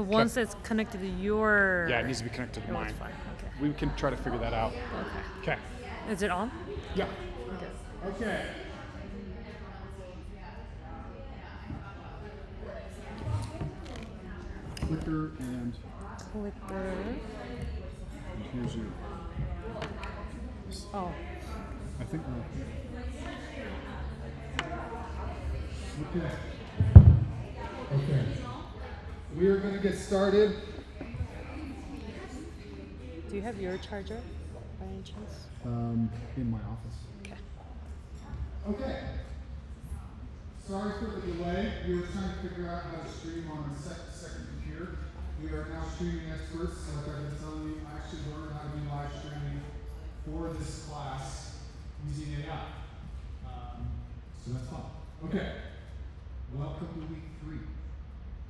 So once it's connected to your... Yeah, it needs to be connected to mine. Fine. Okay. We can try to figure that out. Okay. Okay. Is it on? Yeah. Okay. Okay. Clicker and here's your. Oh. I think we're okay. Okay. We are going to get started. Do you have your charger by any chance? In my office. Okay. Okay. Sorry for the delay. We were trying to figure out how to stream on a second computer. We are now streaming experts. Like I've been telling you, I actually learned how to do live streaming for this class using AI. So that's fun. Okay. Welcome to week 3.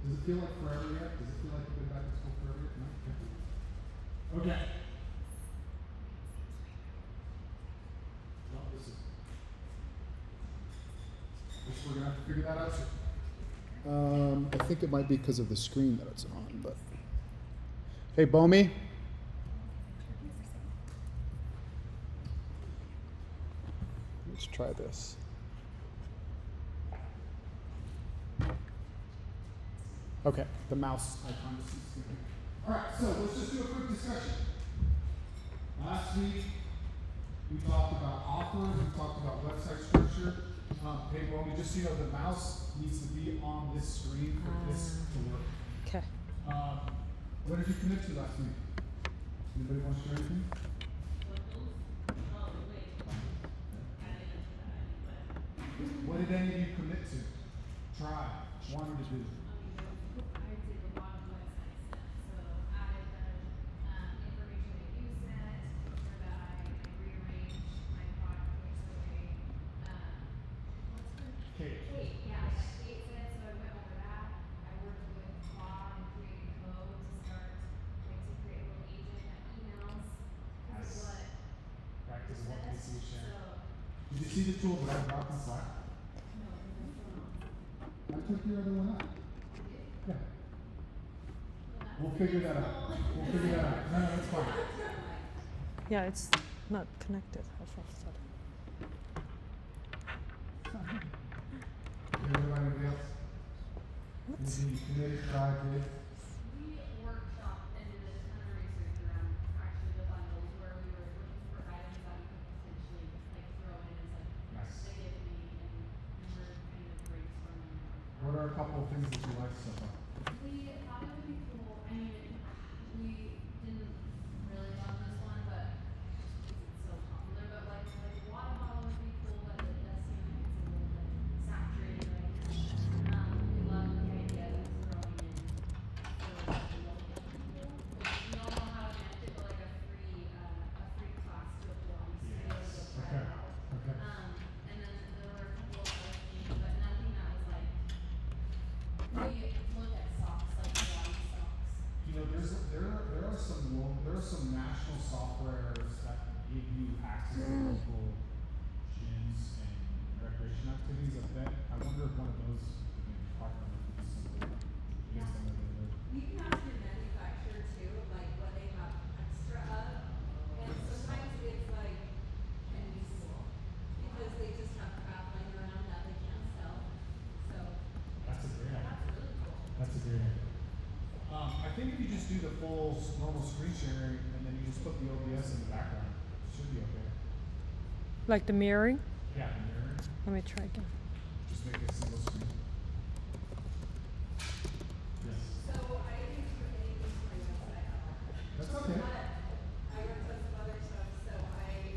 Does it feel like forever yet? Does it feel like we've been back to school forever yet? No? Okay. Well, we're going to have to figure that out soon. I think it might be because of the screen that it's on, but. Hey, Bomi. Let's try this. Okay, the mouse icon is skipping. All right, so let's just do a quick discussion. Last week, we talked about offers, we talked about website structure. Hey, Bomi, just so you know, the mouse needs to be on this screen for this to work. Okay. What did you commit to last week? Anybody want to share anything? What did any of you commit to? Try, wanted to do? Did you see the tool that I dropped in Slack? I took your other one out. Yeah. We'll figure that out. No, that's fine. Yeah, it's not connected. Anybody else? Anything you committed, tried, did? We workshop and did a ton of research around actually the bundles where we were looking for items that we could potentially like throw in as like the give me and we're kind of brainstorming. What are a couple of things that you like so far? We thought it would be cool. I mean, we didn't really love this one, but it's so popular. But like water bottle would be cool, but it does seem like it's a little bit saturated right now. We love the idea of throwing in for like a local people. We don't know how to manage it, but like a free class to apply. Okay. And then there were a couple of other things, but nothing that was like. We looked at socks, like body socks. You know, there are some national softwares that give you access to local gyms and recreation activities. I wonder if one of those could maybe partner with something. You can ask your manufacturer too, like what they have extra of. And sometimes it's like, can we sell? Because they just have crap laying around that they can't sell. So That's a great idea. that's really cool. That's a great idea. I think if you just do the full normal screen sharing and then you just put the OBS in the background, it should be okay. Like the mirroring? Yeah, the mirror. Let me try again. Just make it a single screen. Yes. So I use for anything for my website. That's okay. But I worked on some other stuff, so I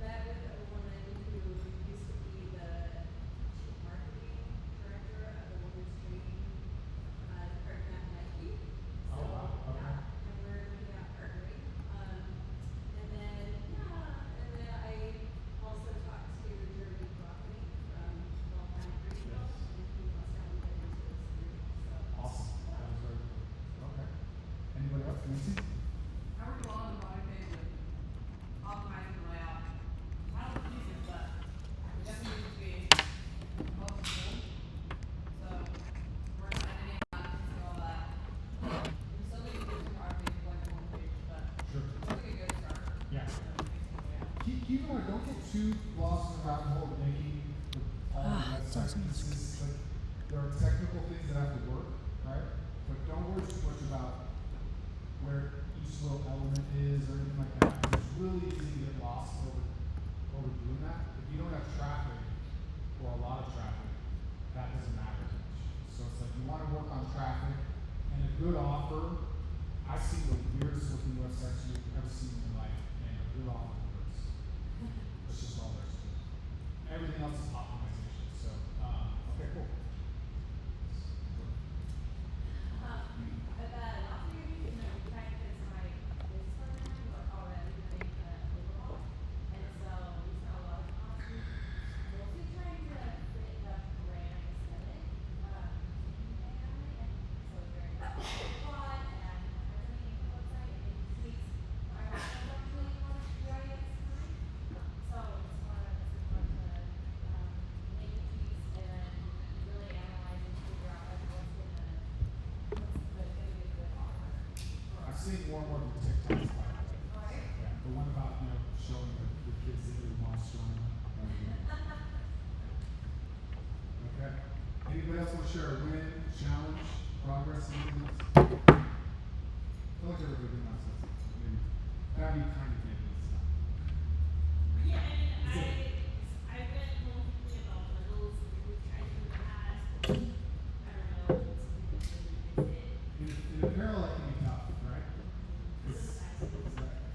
met with a woman who used to be the chief marketing director of the women's training department at Nike. So, Oh, wow. Okay. yeah, and we're looking at partnering. And then I also talked to Jeremy Broccoli from Well Planet Green, and he wants to help me get into this group. So Awesome. That was very cool. Okay. Anybody else? Nancy? I work a lot on the body page with optimizing the layout. I don't use it, but it definitely needs to be helpful. So we're editing that and all that. two laws in the rabbit hole making all the website pieces. Like, there are technical things that have to work, right? But don't worry too much about where each little element is or anything like that. It's really easy to get lost over doing that. If you don't have traffic or a lot of traffic, that doesn't matter much. So it's like you want to work on traffic and a good offer. I've seen the weirdest looking websites you've ever seen in your life, and a good offer works. That's just all there is to it. Everything else is optimization. So, okay, cool. But last year, you know, we tried to finish my business program, we were already doing overhaul. And so we spent a lot of time mostly trying to fit the brand aesthetic, and so it's very broad and resonating with the website and making tweaks. Our website don't really want to try at this time. So it's one of the fun to make the tweaks and then really analyze and figure out like what's gonna be a good offer. I've seen more and more of the TikToks, by the way. Alright. Yeah, the one about, you know, showing the kids that your mom's showing them. Okay. Anybody else want to share a win, challenge, progress, anything else? I feel like everybody wants that. Maybe. That'd be kind of getting this stuff. Yeah, I mean, I read mostly about bundles, which I think has, I don't know, it's really is it. In apparel, that can be tough, right? It's that.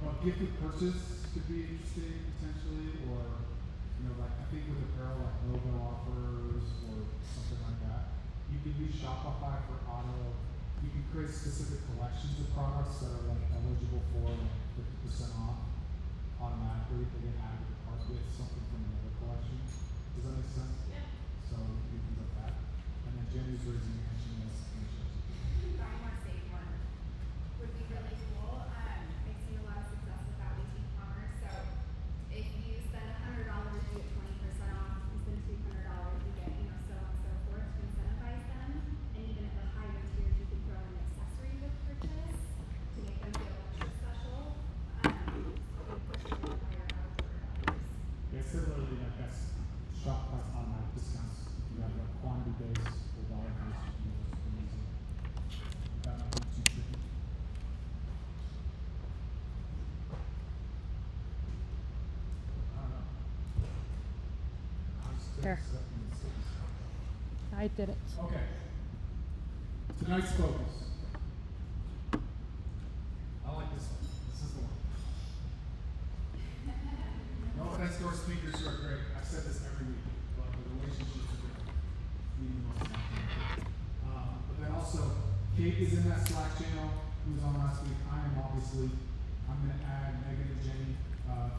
Well, gifted purchase could be interesting potentially, or, you know, like, I think with apparel, like logo offers or something like that. You can use Shopify for auto. You can create specific collections of products that are like eligible for like 50% off automatically. They get added to the cart with something from another collection. Does that make sense? Yeah. So you can do things like that. And then Jenny's raising her hand. She knows something. Buying more safe one would be really cool. I've seen a lot of success with that with e-commerce. So if you spend $100, you get 20% off. If you spend $200, you get, you know, so on and so forth to incentivize them. And even at the higher tiers, you could throw an accessory with purchase to make them feel extra special. Push them to higher $100. Yeah, similarly, like that's Shopify's automatic discounts. If you have like quantity based or dollar based, you can use it pretty easy. That might be too tricky. I don't know. I'm still There. accepting the sticky. I did it. Okay. Tonight's focus. I like this one. This is the one. No offense to our speakers who are great. I've said this every week, but the relationships are different. Meaning most of the time. But then also, Kate is in that Slack channel who was on last week. I am obviously. I'm going to add Megan and Jenny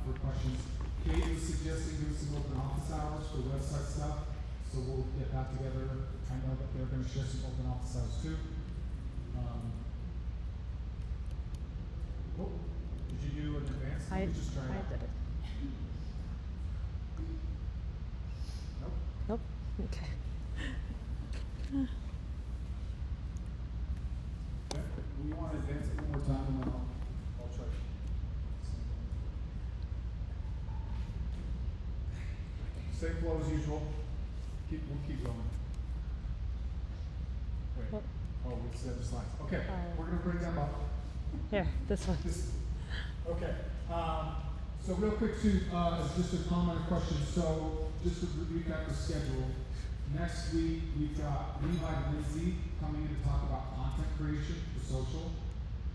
for questions. Kate was suggesting doing some open office hours for website stuff, so we'll get that together. I know that they're going to share some open office hours too. Oh, did you do an advance? I Let me just try it out. did it. Nope. Nope. Okay. Okay. We want to advance it one more time and then I'll try. Same flow as usual. We'll keep going. Wait. What? Oh, we said the slides. Okay. Oh. We're gonna bring them up. Here, this one. Okay. So real quick too, as just a comment or question. So just to recap the schedule. Next week we've got Levi Lindsay coming in to talk about content creation for social.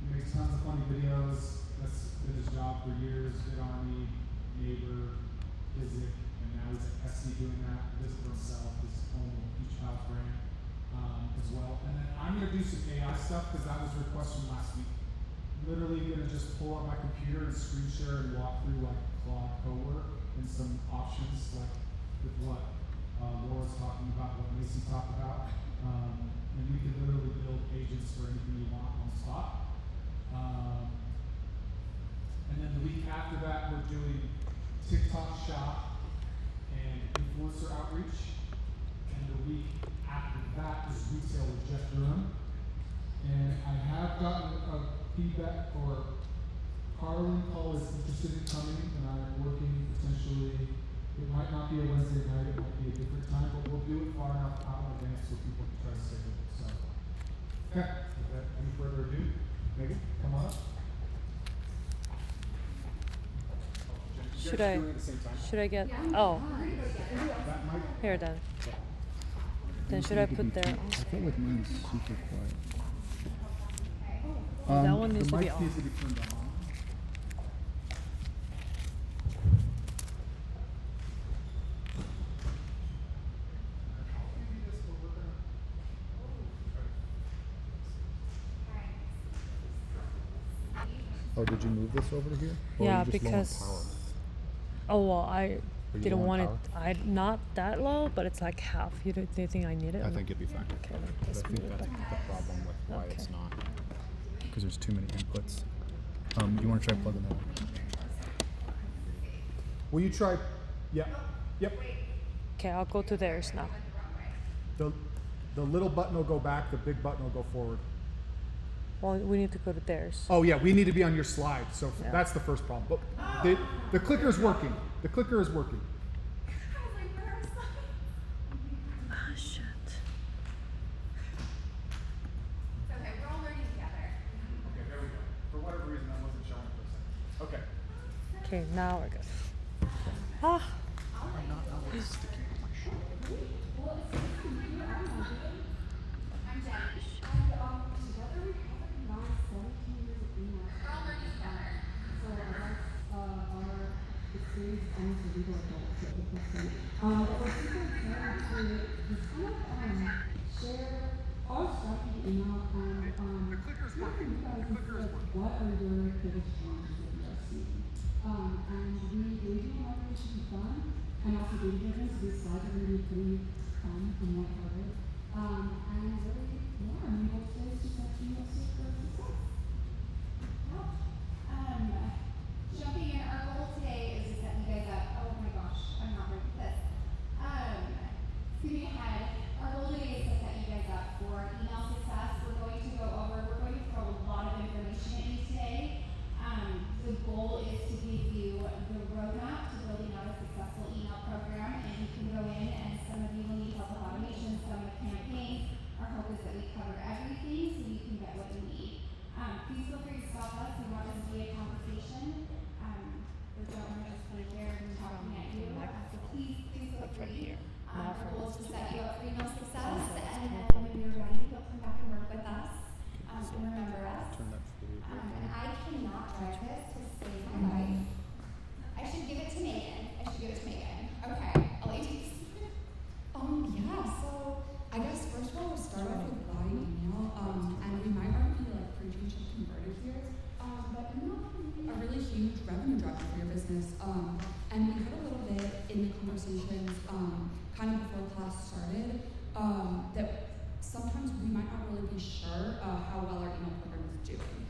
He makes tons of funny videos. That's been his job for years. Good Army, Neighbor, Physic, and now he's at SC doing that. He does it for himself, his own Beach House brand as well. And then I'm gonna do some AI stuff because that was a request from last week. Literally gonna just pull up my computer and screen share and walk through like Claude Cowork and some options like with what Laura's talking about, what Macy talked about. And you can literally build agents for anything you want on the spot. And then the week after that, we're doing TikTok Shop and influencer outreach. And the week after that is retail with Jeff Durham. And I have gotten a feedback or Carlin Call is interested in coming, and I'm working potentially. It might not be a Wednesday night, it might be a different time, but we'll do it far enough out in advance so people can try to save it. So, okay, without any further ado, Megan, come on up. Should I? Should I get? Oh, That mic. here then. Then should I put there? I feel like mine's super quiet. That one needs the to be mic on. needs to be turned on. Oh, did you move this over to here? Or Yeah, are you just low on because. power? Oh well, I Are you didn't low on want it. power? I not that low, but it's like half. Do you think I need it? I think it'd be fine. Okay, But let's I move think it that's back. the problem with why it's Okay. not. Because there's too many inputs. You want to try plugging that in? Will you try? Yeah. Yep. Okay, I'll go to theirs now. The little button will go back, the big button will go forward. Well, we need to go to theirs. Oh yeah, we need to be on your slide, so Yeah. that's the first problem. But the clicker is working. The clicker is working. I was like, where are slides? Ah, shit. It's okay, we're all learning together. Okay, there we go. For whatever reason, that wasn't showing for a second. Okay. Okay, now we're good. Ah. I'm Jenny. Together we have combined 17 years of being We're all learning together. so our experience is almost a legal adult at the percent. But we're super excited to just kind of share our strategy email and hear from you guys as to what are your biggest challenges that you are seeing. And we do want it to be fun and also data driven, so these slides are going to be pretty fun and lighthearted. And really, yeah, I mean, those days just like email for success. Jumping in, our goal today is to set you guys up. Oh my gosh, I'm not ready for this. Skipping ahead, our goal today is to set you guys up for email success. We're going to throw a lot of information at you today. The goal is to give you the roadmap to building out a successful email program, and you can go in, and some of you will need help with automation, some with campaigns. Our hope is that we cover everything so you can get what you need. Please feel free to stop us. We want this to be a conversation. We don't want to just kind of there and talking at you. So please feel free. Our goal is to set you up for email success, and then when you're ready, you'll come back and work with us. And remember us. Turn that fluid. And I cannot drive this to save my life. I should give it to Megan. Okay, ladies. Yeah, so I guess first of all, we'll start off with body email, and we might already be like preaching to converted here, but email can be a really huge revenue driver for your business. And we heard a little bit in the conversations, kind of before class started, that sometimes we might not really be sure how well our email program is doing.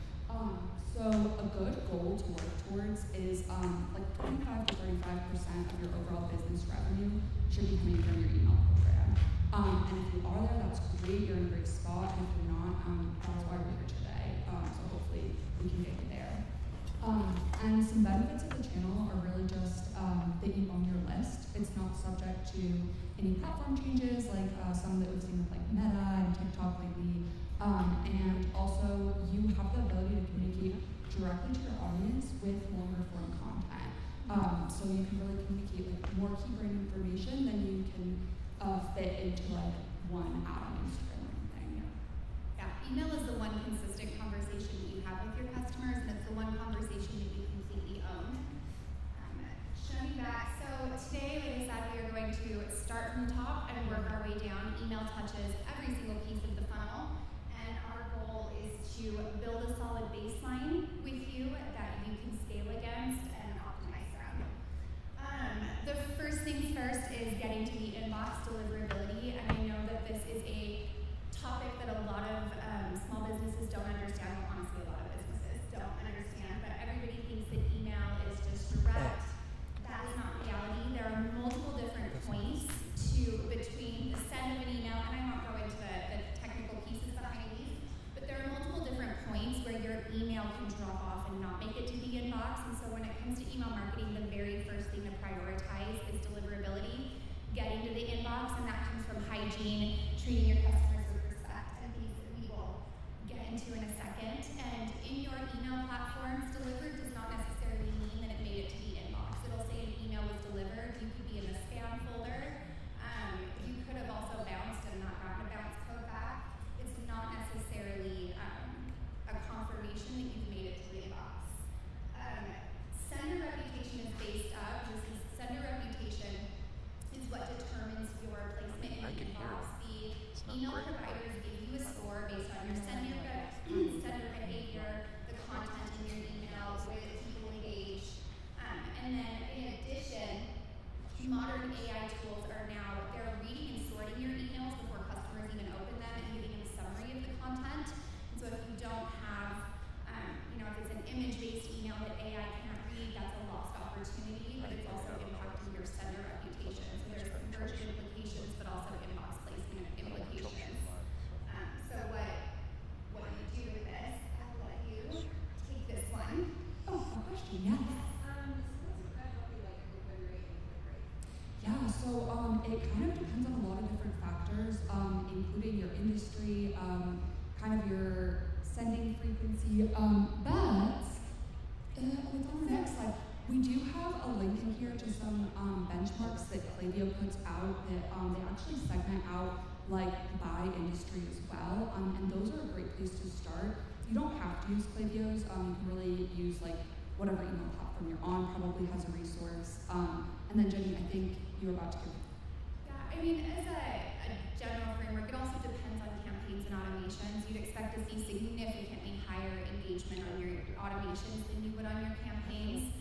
So a good goal to work towards is like 25 to 35% of your overall business revenue should be coming from your email program. And if you are there, that's great. You're in a great spot. If you're not, that's why we're here today. So hopefully we can get you there. And some benefits of the channel are really just that you own your list. It's not subject to any platform changes like some that we've seen with like Meta and TikTok lately. And also you have the ability to communicate directly to your audience with longer form content. So you can really communicate like more key brain information than you can fit into like one ad on Instagram or anything. Yeah, email is the one consistent conversation that you have with your customers, and it's the one conversation that you completely own. Showing back, so today, like I said, we are going to start from the top and work our way down. Email touches every single piece of the funnel, and our goal is to build a solid baseline with you that you can scale against and optimize around. The first things first is getting to the inbox deliverability, and I know that this is a topic that a lot of small businesses don't understand. Well, honestly, a lot of businesses don't understand, but everybody thinks that email is just direct. That is not reality. There are multiple different points between the send of an email, and I won't go into the technical opportunity, but it's also impacting your sender reputation. So there's conversion implications, but also inbox placement implications. So what do you do with this? I'll let you take this one. Oh, a question, yes. Yeah, so it kind of depends on a lot of different factors, including your industry, kind of your sending frequency, but what's on the next slide? We do have a link in here to some benchmarks that Klaviyo puts out that they actually segment out like by industry as well, and those are a great place to start. You don't have to use Klaviyo's, you can really use like whatever email platform you're on probably has a resource. And then Jenny, I think you were about to give. Yeah, I mean, as a general framework, it also depends on campaigns and automations. You'd expect to see significantly higher engagement on your automations than you would on your campaigns.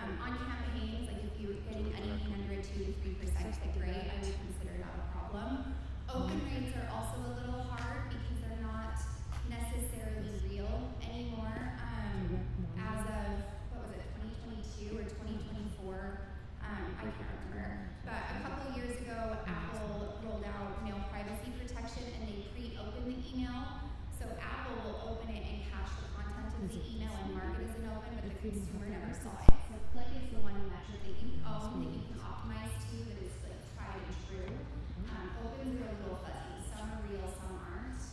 On campaigns, like if you're getting anything under a 2 to 3% click rate, I would consider that a problem. Open rates are also a little hard because they're not necessarily real anymore. As of, what was it, 2022 or 2024? I can't remember. But a couple of years ago, Apple rolled out mail privacy protection and they pre-open the email. So Apple will open it and cache the content of the email and mark it as an open, but the consumer never saw it. So click is the one metric that you own, that you can optimize to, that is like tried and true. Opens are a little fuzzy. Some are real, some aren't.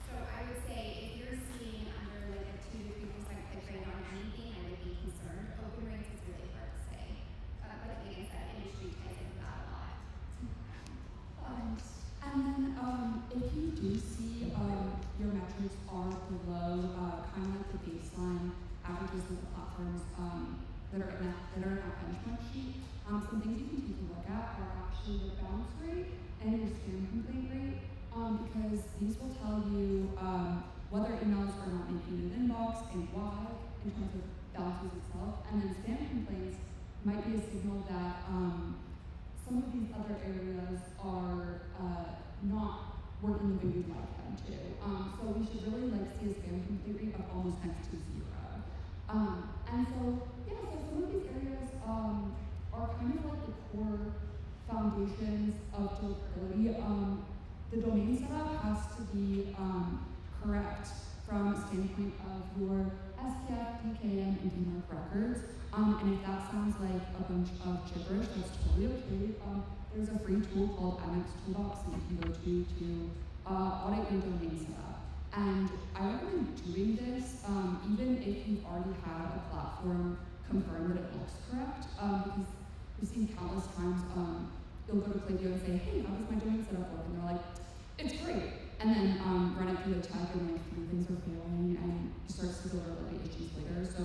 So I would say if you're seeing under like a 2 to 3% click rate on anything, I would be concerned. Open rates is really hard to say. But like I said, industry ties into that a lot. And then if you do see your metrics are below kind of like the baseline averages of the platforms that are in that benchmark sheet, some things you can take a look at are actually your bounce rate and your spam complaint rate, because these will tell you whether emails are not making an inbox and why in terms of bounces itself. And then spam complaints might be a signal that some of these other areas are not working the way you'd like them to. So we should really like see a spam complaint rate of almost next to 0. And so, yeah, so some of these areas are kind of like the core foundations of deliverability. The domain setup has to be correct from a standpoint of your SPF, DKIM, and DMARC records. And if that sounds like a bunch of gibberish, that's totally okay. There's a free tool called MX Toolbox that you can go to audit your domain setup. And I recommend doing this even if you've already had a platform confirm that it looks correct, because we've seen countless times you'll go to Klaviyo and say, hey, how does my domain setup work? And they're like, it's great. And then run it through the tech and like 3 things are failing and you start to see deliverability issues later. So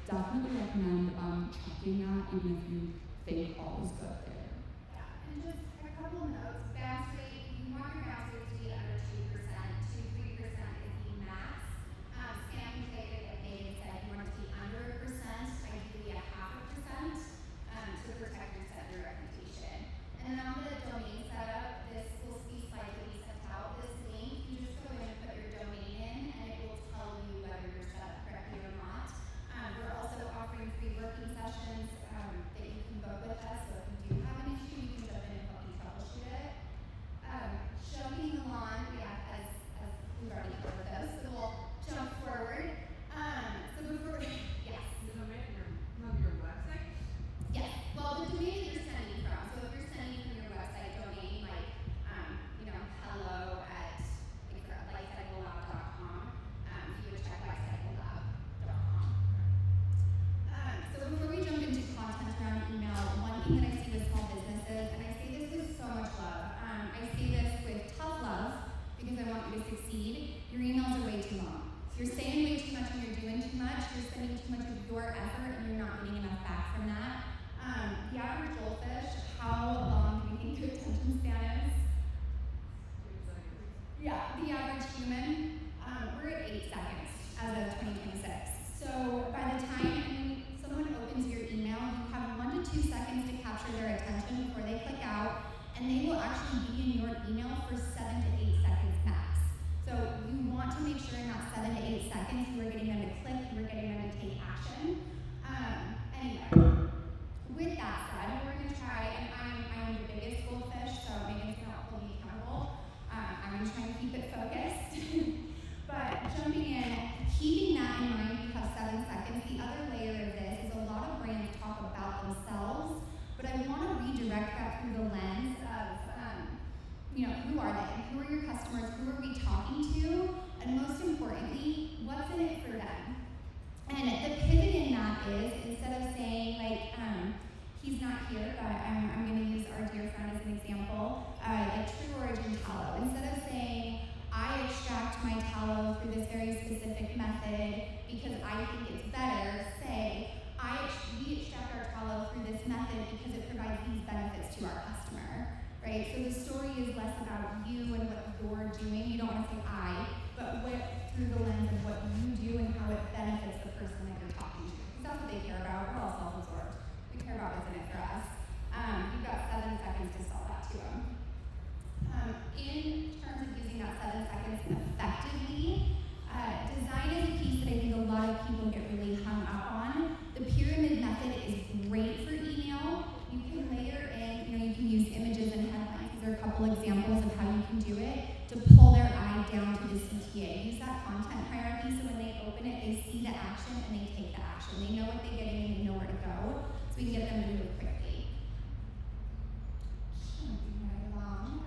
definitely recommend checking that even if you think all is good there. Yeah, and just a couple notes. Bounce rate, you want your bounce rate to be under 2%. 2-3% is the max. Spam complaint rate, like Megan said, you want it to be under 1%, ideally 0.5%, to protect your sender reputation. And then on the domain setup, this will be slightly sent out. This link, you just go in and put your domain in, and it will tell you whether you're set up correctly or not. We're also offering free working sessions that you can book with us. So if you do have an issue, you can jump in and help you troubleshoot it. Shoving the lawn, yeah, as we've already covered those, so we'll jump forward. So before, yes. The domain of your website? Yes. Well, the domain that you're sending from. So if you're sending from your website domain, like, hello at lifecyclelab.com, you would check lifecyclelab.com. So before we jump into content around email, one thing that I see with small businesses, and I say this with so much love, I say this with tough love because I want you to succeed. Your emails are way too long. You're saying way too much and you're doing too much. You're spending too much of your effort and you're not getting enough back from that. The average goldfish, how long do you think your attention span is? Yeah, the average human, we're at 8 seconds as of 2026. So by the time someone opens your email, you have 1 to 2 seconds to capture their attention before they click out, and they will actually be in your email for 7 to 8 seconds max. So you want to make sure in that 7 to 8 seconds you are getting them to click, you are getting them to take action. keep it focused. But jumping in, keeping that in mind, you have 7 seconds. The other layer of this is a lot of brands talk about themselves, but I want to redirect that through the lens of, who are they? Who are your customers? Who are we talking to? And most importantly, what's in it for them? And the pivot in that is, instead of saying, he's not here, but I'm going to use our dear friend as an example, like True Origin tallow. Instead of saying, I extract my tallow through this very specific method because I think it's better, say, we extract our tallow through this method because it provides these benefits to our customer, right? So the story is less about you and what you're doing. You don't want to say I, but through the lens of what you do and how it benefits the person that you're talking to. Because that's what they care about. We're all self-absorbed. We care about what's in it for us. You've got 7 seconds to sell that to them. In terms of using that 7 seconds effectively, design is a piece that I think a lot of people get really hung up on. The pyramid method is great for email. You can layer in, you can use images and headlines. These are a couple examples of how you can do it to pull their eye down to the CTA. Use that content hierarchy so when they open it, they see the action and they take the action. They know what they're getting and they know where to go, so we can get them to move quickly. Moving right along.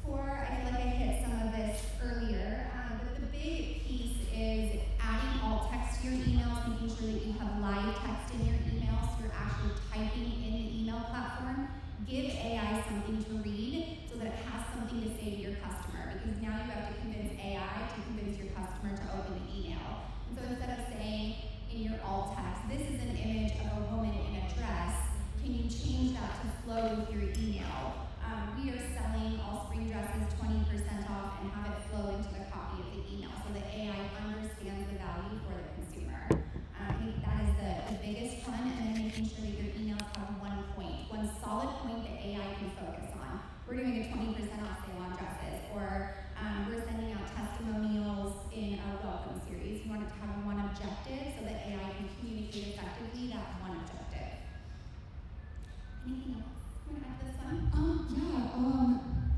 I feel like I hit some of this earlier, but the big piece is adding alt text to your emails, making sure that you have live text in your emails, so you're actually typing in the email platform. Give AI something to read so that it has something to say to your customer, because now you have to convince AI to convince your customer to open the email. And so instead of saying in your alt text, this is an image of a woman in a dress, can you change that to flow with your email? We are selling all spring dresses 20% off and have it flow into the copy of the email so that AI understands the value for the consumer. I think that is the biggest one, and then making sure that your emails have one solid point that AI can focus on. We're doing a 20% off sale on dresses, or we're sending out testimonials in our welcome series. You want it to have one objective so that AI can communicate effectively that one objective. Anything else? You want to add to this one?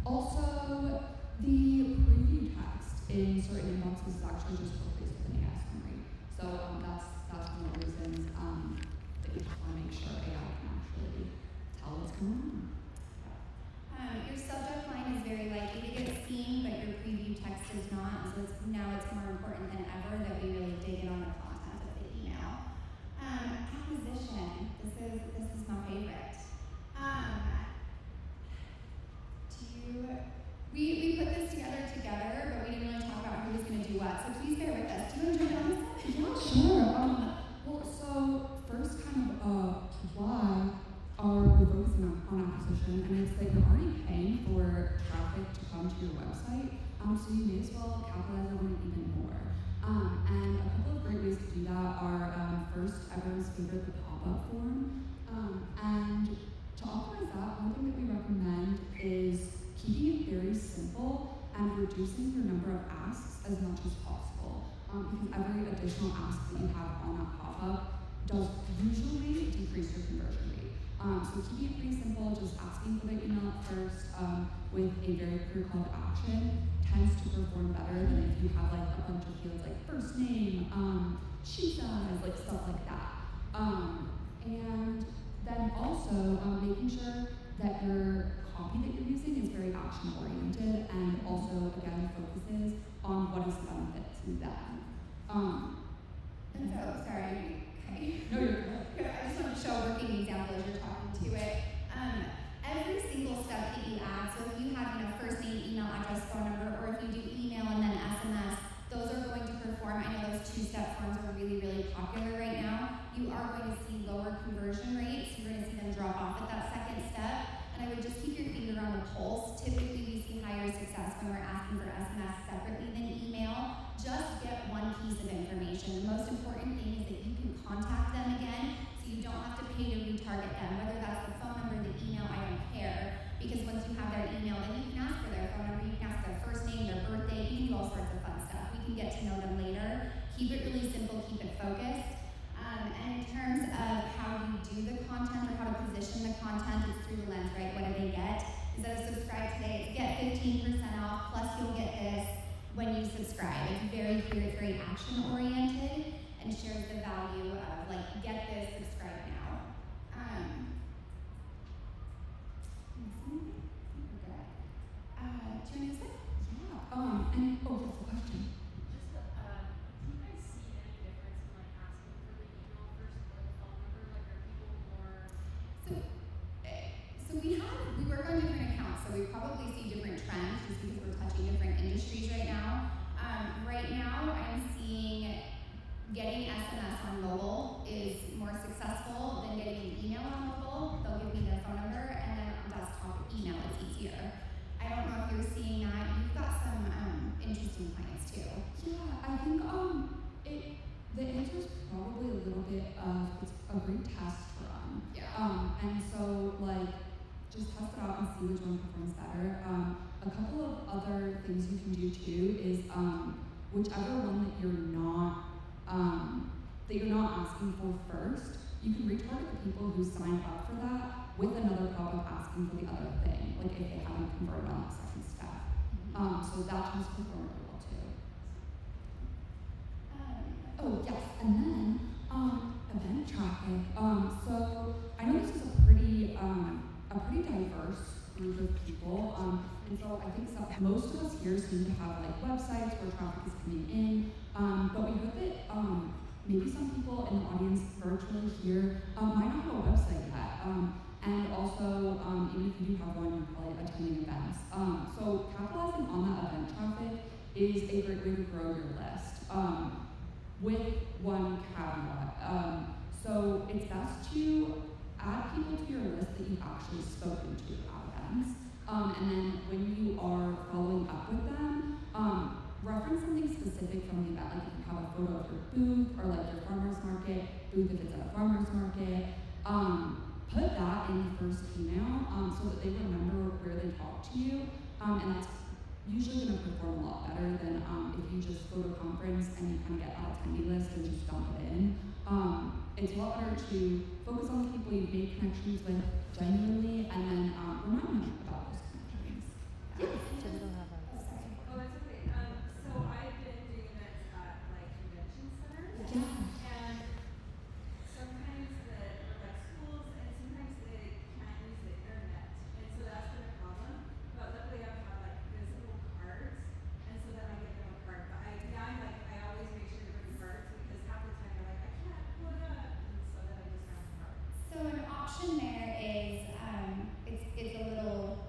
Also, the preview text in certain inboxes is actually just replaced with an AI summary. So that's one of the reasons that you just want to make sure AI can actually tell what's going on. Your subject line is very likely to get seen, but your preview text is not. So now it's more important than ever that we really dig in on the content of the email. Acquisition. This is my favorite. We put this together, but we didn't really talk about who was going to do what. So please bear with us. Do you want to jump on this? Yeah, sure. So first, why are we focusing on acquisition? And it's that you're already paying for traffic to come to your website, so you may as well capitalize on it even more. And a couple of great ways to do that are first, everyone's favorite, the pop-up form. And to optimize that, one thing that we recommend is keeping it very simple and reducing your number of asks as much as possible. Because every additional ask that you have on that pop-up does usually decrease your conversion rate. So keeping it pretty simple, just asking for the email first with a very clear call to action tends to perform better than if you have like a bunch of fields like first name, shoe size, like stuff like that. And then also making sure that your copy that you're using is very action oriented and also again focuses on what is the benefit to them. And so, sorry. Okay. No, you're good. I just want to show a working example as you're talking to it. Every single step that you add, so if you have first name, email address, phone number, or if you do email and then SMS, those are going to perform. I know those two-step forms are really, really popular right now. You are going to see lower conversion rates. You're going to see them drop off at that second step. And I would just keep your finger on the pulse. Typically, we see higher success when we're asking for SMS separately than email. Just get one piece of information. The most important thing is that you can contact them again, so you don't have to pay to retarget them. Whether that's the phone number, the email, I don't care. Because once you have their email, then you can ask for their phone number, you can ask their first name, their birthday, you can do all sorts of fun stuff. We can get to know them later. Keep it really simple, keep it focused. And in terms of how you do the content or how to position the content, it's through the lens, right? What do they get? Instead of subscribe today, it's get 15% off. Plus, you'll get this when you subscribe. It's very clear, it's very action oriented, and shares the value of like, get this, subscribe now. Okay. Do you want to use it? Yeah. And oh, that's a question. Just do you guys see any difference in like asking for the email versus the phone number? Like, are people more? So we work on different accounts, so we probably see different trends just because we're touching different industries right now. Right now, I'm seeing getting SMS on mobile is more successful than getting an email on mobile. They'll give me their phone number, and then on desktop email, it's easier. I don't know if you're seeing that. You've got some interesting clients too. Yeah, I think the answer is probably a little bit of it's a great test run. Yeah. And so like just test it out and see which one performs better. A couple of other things you can do too is whichever one that you're not asking for first, you can retarget the people who signed up for that with another pop-up asking for the other thing, like if they haven't converted on that second step. So that tends to perform really well too. Oh yes, and then event traffic. So I know this is a pretty diverse group of people. And so I think most of us here seem to have like websites where traffic is coming in. But we heard that maybe some people in the audience virtually here might not have a website yet. And also, even if you do have one, you're probably attending events. So capitalizing on that event traffic is a great way to grow your list. With one caveat. So it's best to add people to your list that you've actually spoken to at events. And then when you are following up with them, reference something specific from the event, like if you have a photo of your booth or like your farmer's market booth if it's at a farmer's market. Put that in the first email so that they remember where they talked to you. And that's usually going to perform a lot better than if you just go to a conference and you kind of get an attendee list and just dump it in. It's a lot better to focus on the people you've made connections with genuinely and then remind them about those connections. Yes. So we don't have a. Oh, that's okay. So I've been doing events at like convention centers. Yeah. And sometimes or like schools, and sometimes they can't use the internet. And so that's been a problem. But luckily I have like physical cards. And so then I get them a card. But I always make sure to bring cards because half the time they're like, I can't pull it up. And so then I just have a card. So an option there is it's a little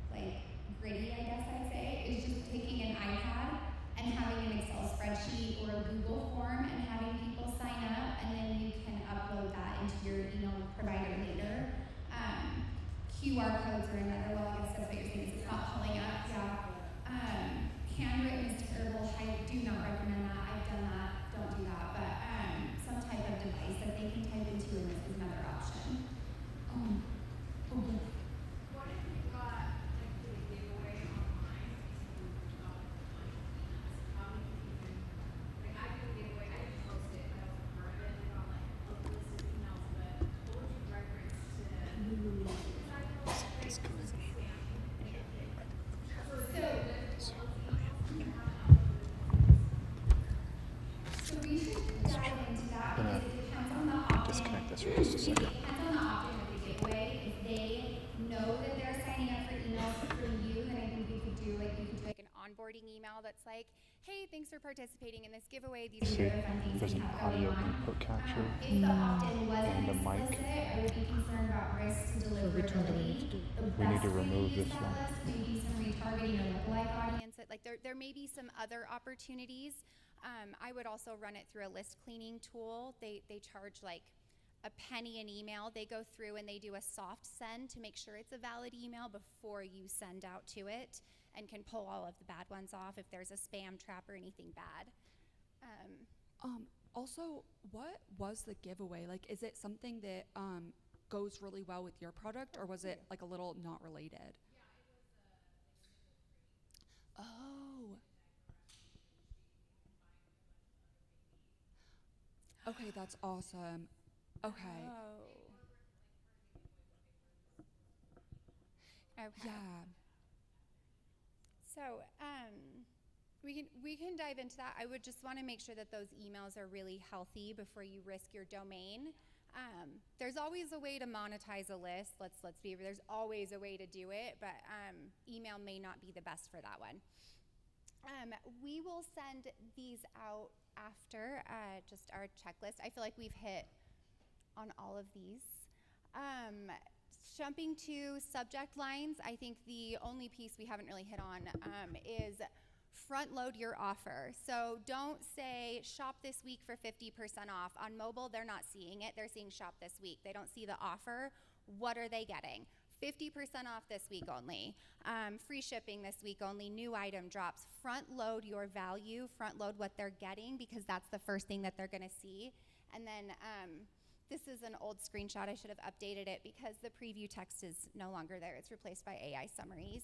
like gritty, I guess I'd say, is just taking an iPad and having an Excel spreadsheet or a Google form and having people sign up, and then you can upload that into your email provider later. QR codes are another, well, I guess that's what you're saying, it's not pulling up, yeah. Handwritten is terrible, I do not recommend that, I've done that, don't do that, but some type of device that they can type into is another option. What if you got like a giveaway online? How many people like I do a giveaway, I didn't post it, I wasn't part of it, I got like a list of emails, but what would you reference to because I know like this is a scam. So we should dive into that because it depends on the opt-in. Disconnect this for just a second. It depends on the opt-in of the giveaway. If they know that they're signing up for emails from you, then I think you could do like an onboarding email that's like, hey, thanks for participating in this giveaway. These are the fun things There's we an have going audio on. input capture If the opt-in wasn't and a mic. explicit, I would be concerned about risk to which one do we need to do? We need to remove this one. Maybe some retargeting or lookalike audience. Like there may be some other opportunities. I would also run it through a list cleaning tool. They charge like a penny an email. They go through and they do a soft send to make sure it's a valid email before you send out to it, and can pull all of the bad ones off if there's a spam trap or anything bad. Also, what was the giveaway? Like, is it something that goes really well with your product, or was it like a little not related? Oh. Okay, that's awesome. Okay. Okay. Yeah. So we can dive into that. I would just want to make sure that those emails are really healthy before you risk your domain. There's always a way to monetize a list. Let's be real. There's always a way to do it, but email may not be the best for that one. We will send these out after just our checklist. I feel like we've hit on all of these. Jumping to subject lines, I think the only piece we haven't really hit on is front load your offer. So don't say shop this week for 50% off. On mobile, they're not seeing it. They're seeing shop this week. They don't see the offer. What are they getting? 50% off this week only. Free shipping this week only. New item drops. Front load your value. Front load what they're getting, because that's the first thing that they're going to see. And then this is an old screenshot. I should have updated it because the preview text is no longer there. It's replaced by AI summaries.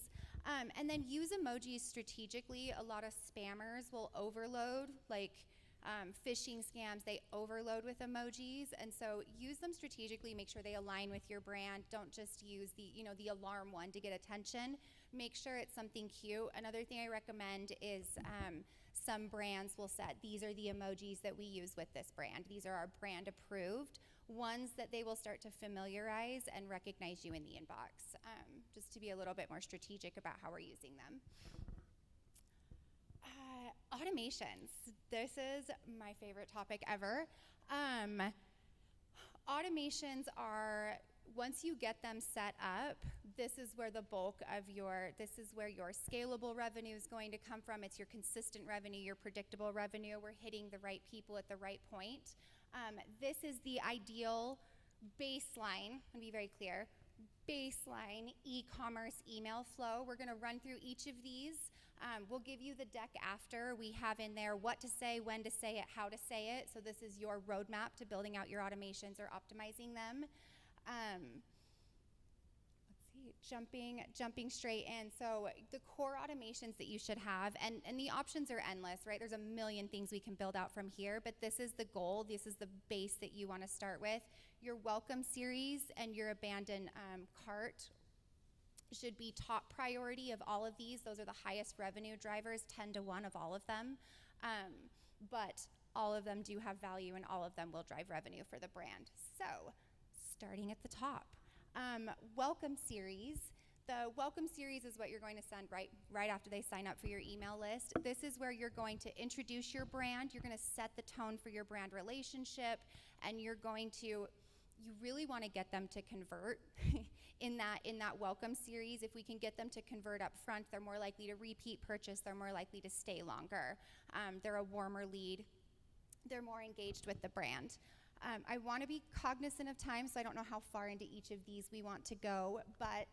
And then use emojis strategically. A lot of spammers will overload, like phishing scams, they overload with emojis. And so use them strategically. Make sure they align with your brand. Don't just use the alarm one to get attention. Make sure it's something cute. Another thing I recommend is some brands will set, these are the emojis that we use with this brand. These are our brand approved ones that they will start to familiarize and recognize you in the inbox, just to be a little bit more strategic about how we're using them. Automations. This is my favorite topic ever. Automations are, once you get them set up, this is where the bulk of this is where your scalable revenue is going to come from. It's your consistent revenue, your predictable revenue. We're hitting the right people at the right point. This is the ideal baseline, and be very clear, baseline e-commerce email flow. We're going to run through each of these. We'll give you the deck after. We have in there what to say, when to say it, how to say it. So this is your roadmap to building out your automations or optimizing them. Jumping straight in. So the core automations that you should have, and the options are endless, right? There's a million things we can build out from here, but this is the goal. This is the base that you want to start with. Your welcome series and your abandoned cart should be top priority of all of these. Those are the highest revenue drivers, 10 to 1 of all of them. But all of them do have value, and all of them will drive revenue for the brand. So starting at the top. Welcome series. The welcome series is what you're going to send right after they sign up for your email list. This is where you're going to introduce your brand. You're going to set the tone for your brand relationship, and you really want to get them to convert in that welcome series. If we can get them to convert up front, they're more likely to repeat purchase. They're more likely to stay longer. They're a warmer lead. They're more engaged with the brand. I want to be cognizant of time, so I don't know how far into each of these we want to go, but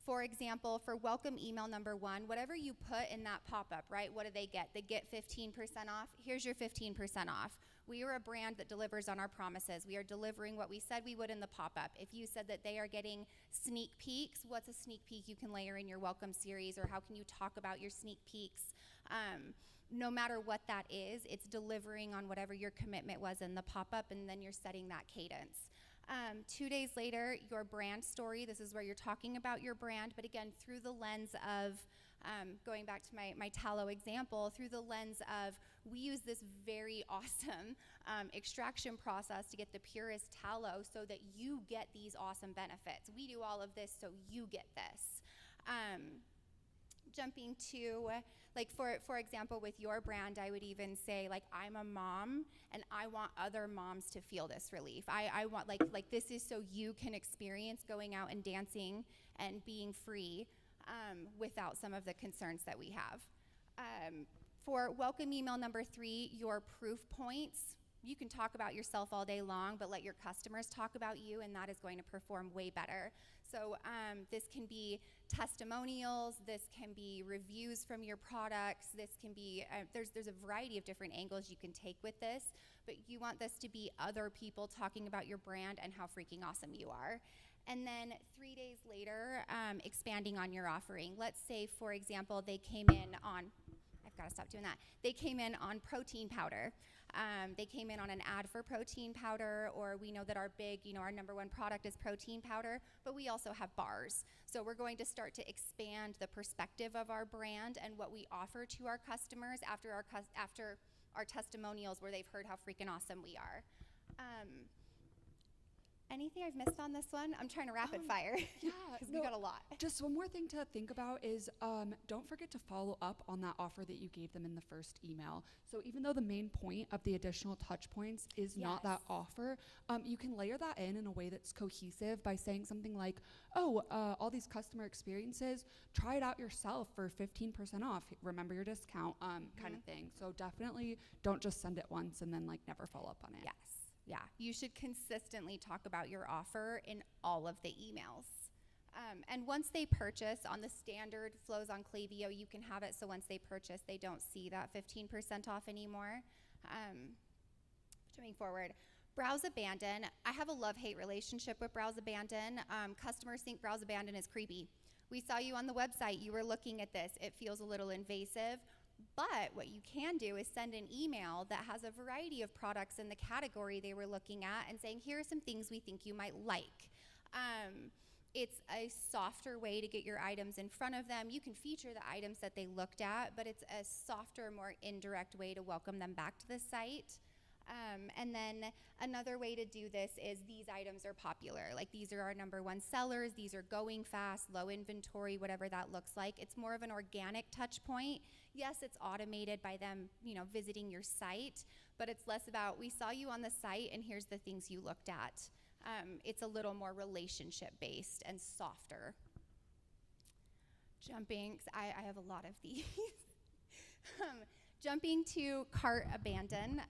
for example, for welcome email number 1, whatever you put in that pop-up, right, what do they get? They get 15% off. Here's your 15% off. We are a brand that delivers on our promises. We are delivering what we said we would in the pop-up. If you said that they are getting sneak peeks, what's a sneak peek you can layer in your welcome series, or how can you talk about your sneak peeks? No matter what that is, it's delivering on whatever your commitment was in the pop-up, and then you're setting that cadence. 2 days later, your brand story. This is where you're talking about your brand, but again, through the lens of, going back to my tallow example, through the lens of, we use this very awesome extraction process to get the purest tallow so that you get these awesome benefits. We do all of this so you get this. Jumping to, like, for example, with your brand, I would even say, like, I'm a mom and I want other moms to feel this relief. I want, like this is so you can experience going out and dancing and being free without some of the concerns that we have. For welcome email number 3, your proof points. You can talk about yourself all day long, but let your customers talk about you, and that is going to perform way better. So this can be testimonials, this can be reviews from your products, this can be, there's a variety of different angles you can take with this, but you want this to be other people talking about your brand and how freaking awesome you are. And then 3 days later, expanding on your offering. Let's say, for example, they came in on, I gotta stop doing that. They came in on protein powder. They came in on an ad for protein powder, or we know that our our number one product is protein powder, but we also have bars. So we're going to start to expand the perspective of our brand and what we offer to our customers after our testimonials where they've heard how freaking awesome we are. Anything I've missed on this one? I'm trying to rapid fire. Yeah, because we got a lot. Just one more thing to think about is don't forget to follow up on that offer that you gave them in the first email. So even though the main point of the additional touch points is not that offer, you can layer that in a way that's cohesive by saying something like, all these customer experiences, try it out yourself for 15% off. Remember your discount, kind of thing. So definitely don't just send it once and then never follow up on it. Yes. Yeah, you should consistently talk about your offer in all of the emails. And once they purchase on the standard flows on Klaviyo, you can have it so once they purchase, they don't see that 15% off anymore. Moving forward, Browse Abandon. I have a love-hate relationship with Browse Abandon. Customers think Browse Abandon is creepy. We saw you on the website. You were looking at this. It feels a little invasive. But what you can do is send an email that has a variety of products in the category they were looking at and saying, here are some things we think you might like. It's a softer way to get your items in front of them. You can feature the items that they looked at, but it's a softer, more indirect way to welcome them back to the site. And then another way to do this is these items are popular. Like these are our number one sellers. These are going fast, low inventory, whatever that looks like. It's more of an organic touch point. Yes, it's automated by them, visiting your site, but it's less about, we saw you on the site and here's the things you looked at. It's a little more relationship based and softer. Jumping, I have a lot of these. Jumping to cart abandon,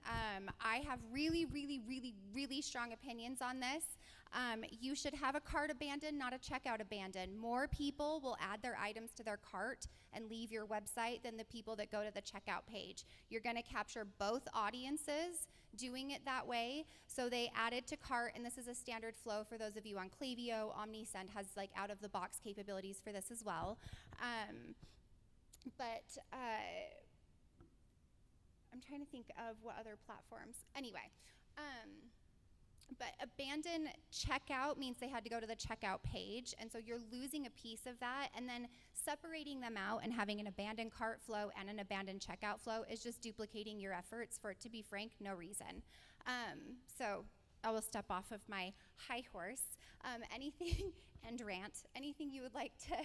I have really, really, really, really strong opinions on this. You should have a cart abandon, not a checkout abandon. More people will add their items to their cart and leave your website than the people that go to the checkout page. You're gonna capture both audiences doing it that way. So they added to cart, and this is a standard flow for those of you on Klaviyo. OmniSend has out-of-the-box capabilities for this as well. I'm trying to think of what other platforms. Anyway, but abandon checkout means they had to go to the checkout page, and so you're losing a piece of that, and then separating them out and having an abandoned cart flow and an abandoned checkout flow is just duplicating your efforts for, to be frank, no reason. So I will step off of my high horse. Anything, and rant, anything you would like to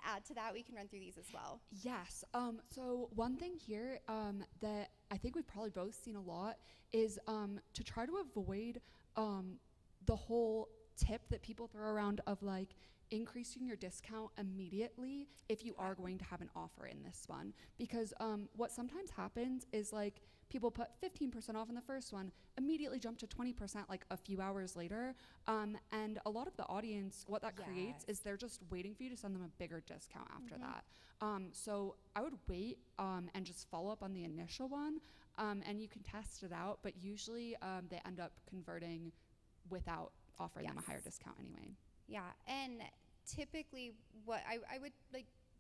add to that? We can run through these as well. Yes. So one thing here that I think we've probably both seen a lot is to try to avoid the whole tip that people throw around of increasing your discount immediately if you are going to have an offer in this one. Because what sometimes happens is people put 15% off in the first one, immediately jump to 20% a few hours later. And a lot of the audience, what that creates is they're just waiting for you to send them a bigger discount after that. So I would wait and just follow up on the initial one, and you can test it out, but usually they end up converting without offering them a higher discount anyway. Yeah, and typically what I would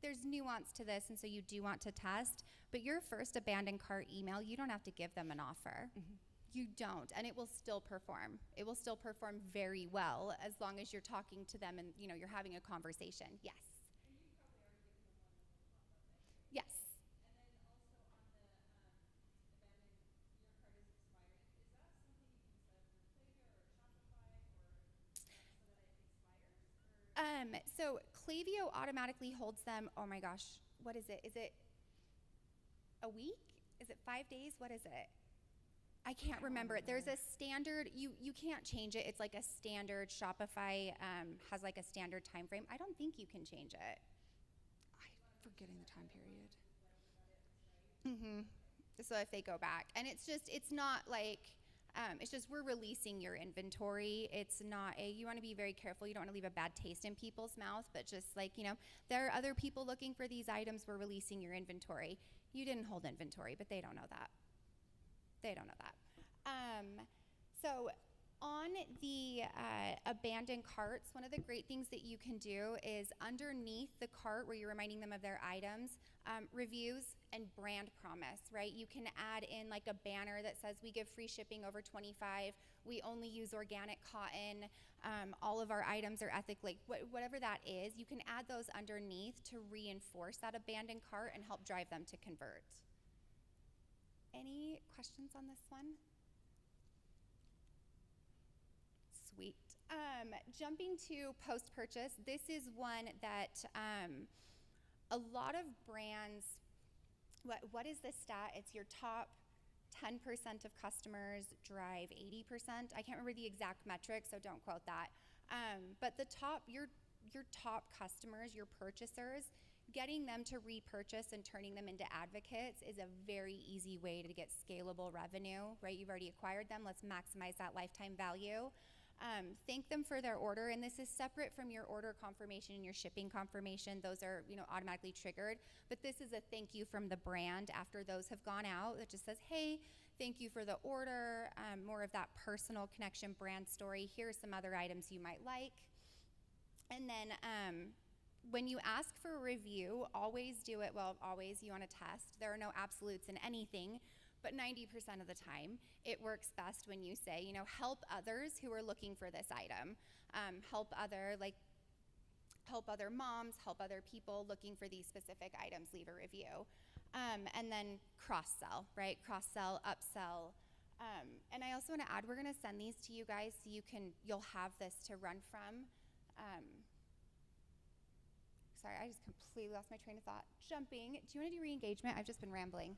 there's nuance to this, and so you do want to test, but your first abandoned cart email, you don't have to give them an offer. You don't, and it will still perform. It will still perform very well as long as you're talking to them and you're having a conversation. Yes. And you probably already given them one that will pop up, right? Yes. And then also on the abandoned, your cart is expiring. Is that something you can set up for Klaviyo or Shopify or so that it expires? Or? So Klaviyo automatically holds them. Oh my gosh, what is it? Is it a week? Is it 5 days? What is it? I can't remember. There's a standard, you can't change it. It's a standard. Shopify has a standard time frame. I don't think you can change it. I'm forgetting the time period. So if they go back, and it's not it's just we're releasing your inventory. It's not you want to be very careful. You don't want to leave a bad taste in people's mouth, but just there are other people looking for these items. We're releasing your inventory. You didn't hold inventory, but they don't know that. They don't know that. So On the abandoned carts, one of the great things that you can do is underneath the cart where you're reminding them of their items, reviews and brand promise, right? You can add in like a banner that says we give free shipping over 25, we only use organic cotton, all of our items are ethically, whatever that is, you can add those underneath to reinforce that abandoned cart and help drive them to convert. Any questions on this one? Sweet. Jumping to post-purchase, this is one that a lot of brands, what is the stat? It's your top 10% of customers drive 80%. I can't remember the exact metric, so don't quote that. But your top customers, your purchasers, getting them to repurchase and turning them into advocates is a very easy way to get scalable revenue, right? You've already acquired them, let's maximize that lifetime value. Thank them for their order, and this is separate from your order confirmation and your shipping confirmation. Those are, automatically triggered, but this is a thank you from the brand after those have gone out that just says, hey, thank you for the order, more of that personal connection brand story. Here's some other items you might like. And then when you ask for a review, always do it, always, you want to test. There are no absolutes in anything. But 90% of the time, it works best when you say, help others who are looking for this item. Help other moms, help other people looking for these specific items, leave a review. And then cross-sell, right? Cross-sell, upsell. And I also want to add, we're going to send these to you guys so you'll have this to run from. Sorry, I just completely lost my train of thought. Jumping, do you want to do re-engagement? I've just been rambling.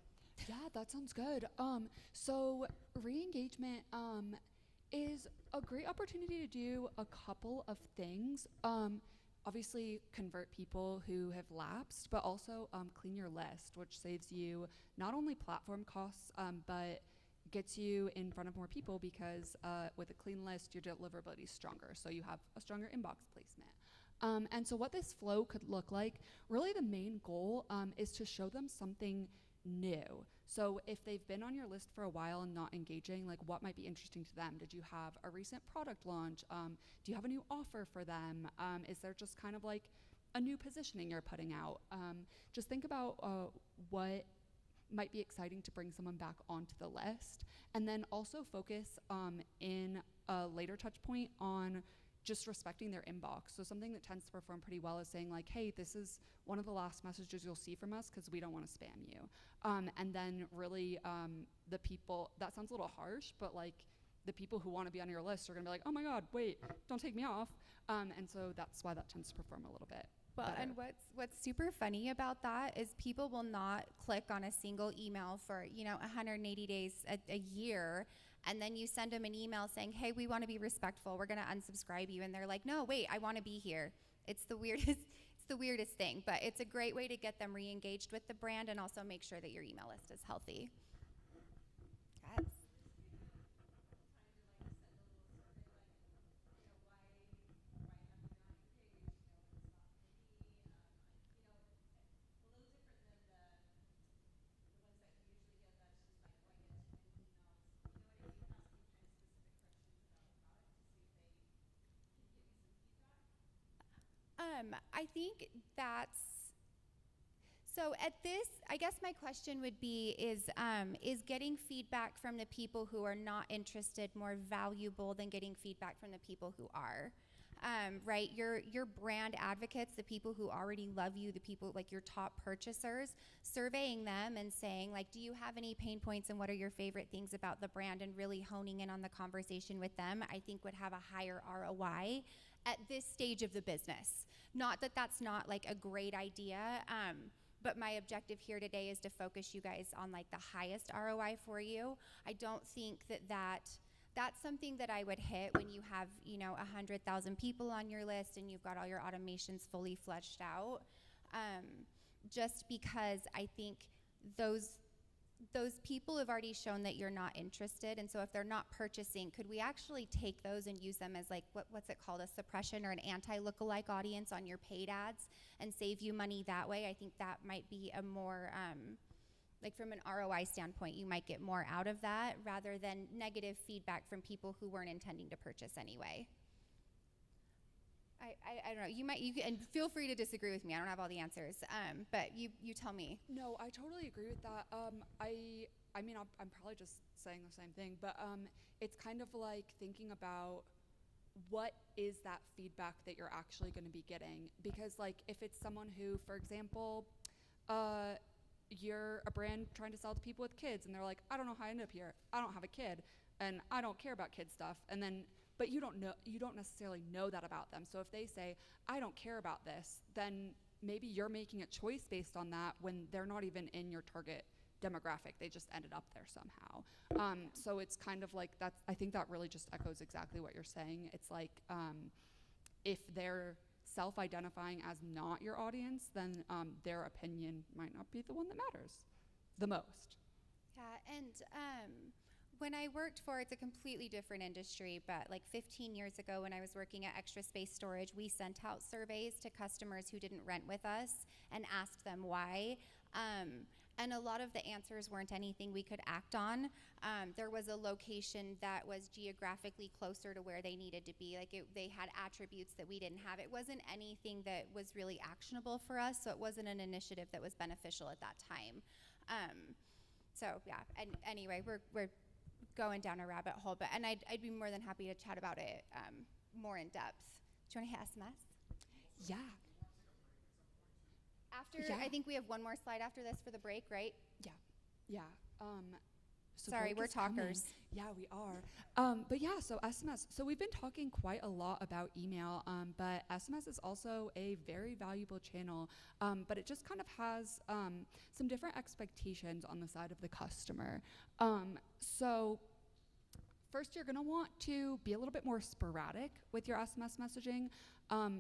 Yeah, that sounds good. So re-engagement is a great opportunity to do a couple of things. Obviously, convert people who have lapsed, but also clean your list, which saves you not only platform costs, but gets you in front of more people because with a clean list, your deliverability is stronger. So you have a stronger inbox placement. And so what this flow could look like, really the main goal is to show them something new. So if they've been on your list for a while and not engaging, like what might be interesting to them? Did you have a recent product launch? Do you have a new offer for them? Is there just kind of like a new positioning you're putting out? Just think about what might be exciting to bring someone back onto the list, and then also focus in a later touch point on just respecting their inbox. So something that tends to perform pretty well is saying like, hey, this is one of the last messages you'll see from us because we don't want to spam you. And then really the people, that sounds a little harsh, but like the people who want to be on your list are going to be like, oh my God, wait, don't take me off. And so that's why that tends to perform a little bit better. And what's super funny about that is people will not click on a single email for 180 days a year, and then you send them an email saying, hey, we want to be respectful, we're going to unsubscribe you, and they're like, no, wait, I want to be here. It's the weirdest thing, but it's a great way to get them re-engaged with the brand and also make sure that your email list is healthy. Yes. I think so at this, I guess my question would be, is getting feedback from the people who are not interested more valuable than getting feedback from the people who are? Right, your brand advocates, the people who already love you, the people like your top purchasers, surveying them and saying like, do you have any pain points and what are your favorite things about the brand, and really honing in on the conversation with them, I think would have a higher ROI at this stage of the business. Not that that's not like a great idea, but my objective here today is to focus you guys on like the highest ROI for you. I don't think that's something that I would hit when you have 100,000 people on your list and you've got all your automations fully fleshed out, just because I think those people have already shown that you're not interested, and so if they're not purchasing, could we actually take those and use them as like what's it called, a suppression or an anti-lookalike audience on your paid ads and save you money that way? I think that might be a more like from an ROI standpoint, you might get more out of that rather than negative feedback from people who weren't intending to purchase anyway. I don't know. And feel free to disagree with me. I don't have all the answers. But you tell me. No, I totally agree with that. I mean, I'm probably just saying the same thing, but it's kind of like thinking about what is that feedback that you're actually going to be getting? Because like if it's someone who, for example, you're a brand trying to sell to people with kids and they're like, I don't know how I ended up here. I don't have a kid and I don't care about kid stuff. And then, but you don't necessarily know that about them. So if they say, I don't care about this, then maybe you're making a choice based on that when they're not even in your target demographic. They just ended up there somehow. So it's kind of like I think that really just echoes exactly what you're saying. It's like if they're self-identifying as not your audience, then their opinion might not be the one that matters the most. Yeah, and when I worked for, it's a completely different industry, but like 15 years ago when I was working at Extra Space Storage, we sent out surveys to customers who didn't rent with us and asked them why. And a lot of the answers weren't anything we could act on. There was a location that was geographically closer to where they needed to be. Like they had attributes that we didn't have. It wasn't anything that was really actionable for us, so it wasn't an initiative that was beneficial at that time. So yeah, and anyway, we're going down a rabbit hole, but I'd be more than happy to chat about it more in depth. Do you want to hit SMS? Yeah. I think we have one more slide after this for the break, right? Yeah. So sorry, we're Coming. talkers. Yeah, we are. But yeah, so SMS. So we've been talking quite a lot about email, but SMS is also a very valuable channel, but it just kind of has some different expectations on the side of the customer. So first, you're gonna want to be a little bit more sporadic with your SMS messaging.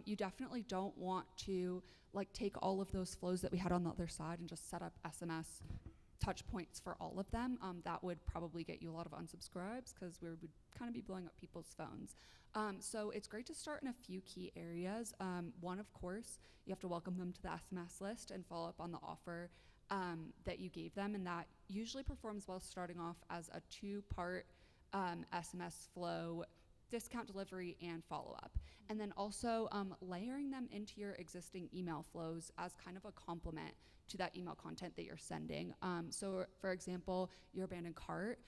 You definitely don't want to like take all of those flows that we had on the other side and just set up SMS touch points for all of them. That would probably get you a lot of unsubscribes because we would kind of be blowing up people's phones. So it's great to start in a few key areas. One, of course, you have to welcome them to the SMS list and follow up on the offer that you gave them, and that usually performs well starting off as a 2-part SMS flow, discount delivery, and follow-up. And then also layering them into your existing email flows as kind of a complement to that email content that you're sending. So for example, your abandoned cart,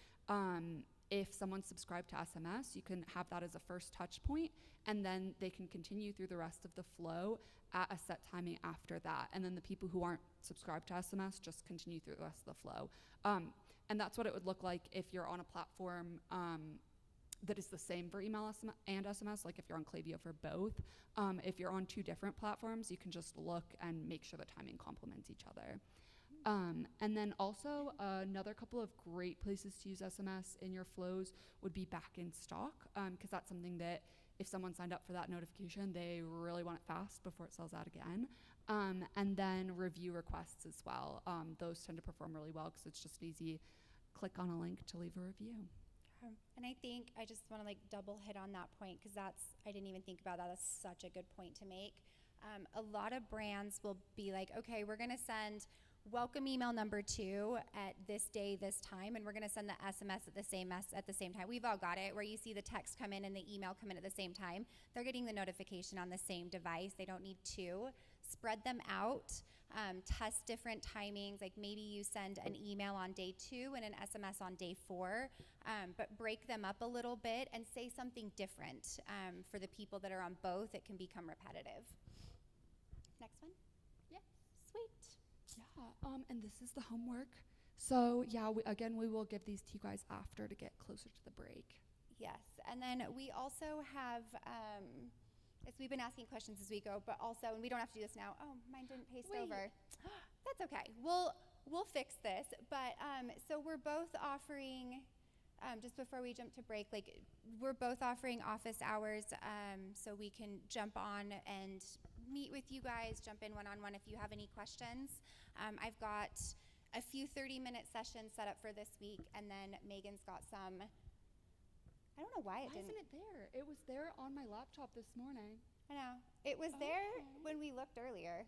if someone's subscribed to SMS, you can have that as a first touch point, and then they can continue through the rest of the flow at a set timing after that. And then the people who aren't subscribed to SMS just continue through the rest of the flow. And that's what it would look like if you're on a platform that is the same for email and SMS, like if you're on Klaviyo for both. If you're on 2 different platforms, you can just look and make sure the timing complements each other. And then also another couple of great places to use SMS in your flows would be back in stock, because that's something that if someone signed up for that notification, they really want it fast before it sells out again. And then review requests as well. Those tend to perform really well because it's just easy. Click on a link to leave a review. And I think I just want to like double hit on that point because I didn't even think about that. That's such a good point to make. A lot of brands will be like, okay, we're going to send welcome email number 2 at this day, this time, and we're going to send the SMS at the same time. We've all got it where you see the text come in and the email come in at the same time. They're getting the notification on the same device. They don't need 2. Spread them out. Test different timings. Like maybe you send an email on day 2 and an SMS on day 4, but break them up a little bit and say something different for the people that are on both. It can become repetitive. Next one. Yeah, sweet. Yeah, and this is the homework. So yeah, we will give these to you guys after to get closer to the break. Yes, and then we also have, as we've been asking questions as we go, but also, and we don't have to do this now. Oh, mine didn't paste over. That's okay. We'll fix this. But so we're both offering, just before we jump to break, like we're both offering office hours, so we can jump on and meet with you guys, jump in one-on-one if you have any questions. I've got a few 30-minute sessions set up for this week, and then Megan's got some. I don't know why it didn't. Why isn't it there? It was there on my laptop this morning. I know. It was there when we looked earlier.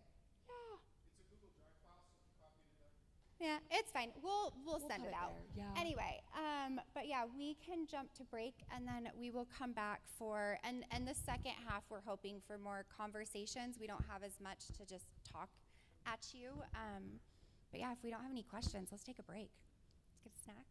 Yeah. It's a Google Drive file, so you copy it Yeah, it's fine. We'll send put it it out. there, yeah. Anyway, but yeah, we can jump to break and then we will come back for and the second half we're hoping for more conversations. We don't have as much to just talk at you. But yeah, if we don't have any questions, let's take a break. Let's get a snack.